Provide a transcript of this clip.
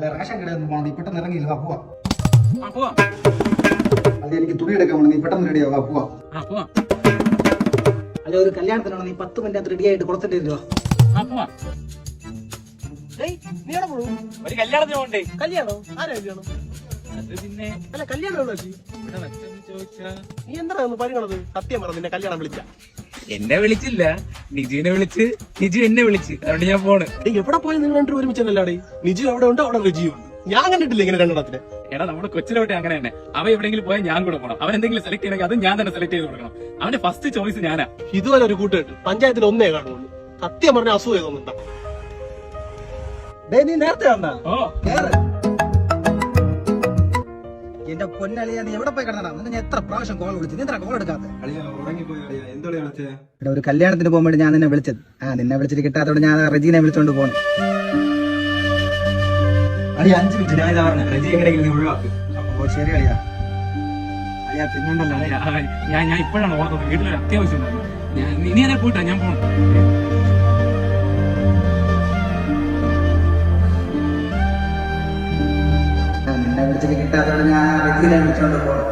അല്ല റേഷൻ കടയിൽ നിന്ന് പോകണം, നീ പെട്ടെന്ന് ഇറങ്ങിയില്ല, പോവാ. പോവാ. അല്ല എനിക്ക് തുണി എടുക്കാൻ പോകണം, നീ പെട്ടെന്ന് റെഡിയാവാ, പോവാ. പോവാ. അല്ല ഒരു കല്യാണത്തിനാണ്, നീ 10 മിനിറ്റ് റെഡി ആയിട്ട് കൊടുത്തിട്ട് വരുവാ. പോവാ. നീ എവിടെ പോകും? ഒരു കല്യാണത്തിന് പോണ്ടേ? കല്യാണോ? ആരാ കല്യാണം? അത് പിന്നെ അല്ല കല്യാണം എവിടെ വെച്ച്? ഇവിടെ വെച്ചെന്ന് ചോദിച്ചാ നീ എന്താണ് ഒന്ന് പരിഗണത്? സത്യം പറ, നിന്നെ കല്യാണം വിളിച്ച? എന്നെ വിളിച്ചില്ല, നിജുവിനെ വിളിച്ച്, നിജു എന്നെ വിളിച്ച്, അതുകൊണ്ട് ഞാൻ പോണ്. എവിടെ പോയി നിങ്ങൾ രണ്ടു ഒരുമിച്ചല്ലേ? നിജു അവിടെ ഉണ്ട്, അവിടെ റിജിയും ഉണ്ട്. ഞാൻ കണ്ടിട്ടില്ല ഇങ്ങനെ രണ്ടെണ്ണത്തിന്. എടാ നമ്മുടെ കൊച്ചിലോട്ടെ അങ്ങനെ തന്നെ. അവൻ എവിടെയെങ്കിലും പോയാൽ ഞാൻ കൂടെ പോകണം. അവൻ എന്തെങ്കിലും സെലക്ട് ചെയ്യണമെങ്കിൽ അത് ഞാൻ തന്നെ സെലക്ട് ചെയ്ത് കൊടുക്കണം. അവന്റെ ഫസ്റ്റ് ചോയ്സ് ഞാനാ. ഇതുവരെ ഒരു കൂട്ടുകെട്ട് പഞ്ചായത്തിൽ ഒന്നേ കാണുള്ളൂ. സത്യം പറഞ്ഞ അസൂയ തോന്നുന്നുണ്ടോ? നീ നേരത്തെ വന്നാ ഓ എന്റെ പൊന്നളിയ, നീ എവിടെ പോയി കിടന്നടാ? നിന്നെ ഞാൻ എത്ര പ്രാവശ്യം കോൾ വിളിച്ചു, നീ എത്ര കോൾ എടുക്കാത്ത? ഇവിടെ ഒരു കല്യാണത്തിന് പോകുമ്പോൾ ഞാൻ നിന്നെ വിളിച്ചത്. നിന്നെ വിളിച്ചിട്ട് കിട്ടാത്തോണ്ട് ഞാൻ റജീനെ വിളിച്ചോണ്ട് പോകണം. 5 മിനിറ്റ് ഞാൻ ഇതാ പറഞ്ഞു, റജി എങ്ങനെയെങ്കിലും നീ ഒഴിവാക്ക്. അപ്പൊ ശരി അളിയാ. അളിയാ തിന്നണ്ടല്ലോ. ഞാൻ ഇപ്പോഴാണ് ഓർത്തത്, വീട്ടിലൊരു അത്യാവശ്യം ഉണ്ടായിരുന്നു. ഇനി അതെ പോയിട്ടാ ഞാൻ പോണം. നിന്നെ വിളിച്ചിട്ട് കിട്ടാത്തോണ്ട് ഞാൻ റജീനെ വിളിച്ചോണ്ട് പോകണം.